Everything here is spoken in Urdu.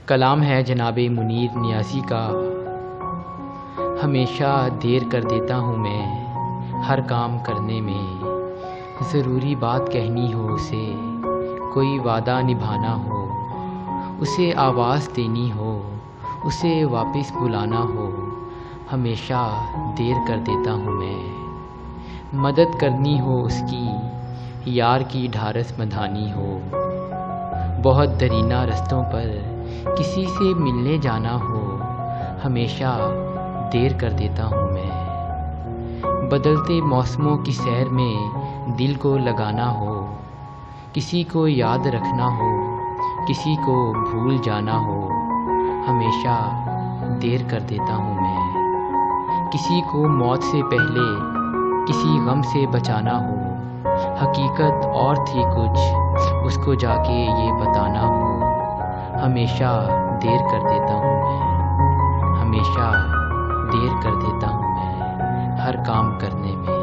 کلام ہے جناب منیر نیازی کا، ہمیشہ دیر کر دیتا ہوں میں ہر کام کرنے میں۔ ضروری بات کہنی ہو اسے، کوئی وعدہ نبھانا ہو، اسے آواز دینی ہو، اسے واپس بلانا ہو، ہمیشہ دیر کر دیتا ہوں میں۔ مدد کرنی ہو اس کی، یار کی ڈھارس بندھانی ہو، بہت درینہ رستوں پر کسی سے ملنے جانا ہو، ہمیشہ دیر کر دیتا ہوں میں۔ بدلتے موسموں کی سیر میں دل کو لگانا ہو، کسی کو یاد رکھنا ہو، کسی کو بھول جانا ہو، ہمیشہ دیر کر دیتا ہوں میں۔ کسی کو موت سے پہلے کسی غم سے بچانا ہو، حقیقت اور تھی کچھ اس کو جا کے یہ بتانا ہو، ہمیشہ دیر کر دیتا ہوں میں۔ ہمیشہ دیر کر دیتا ہوں میں ہر کام کرنے میں۔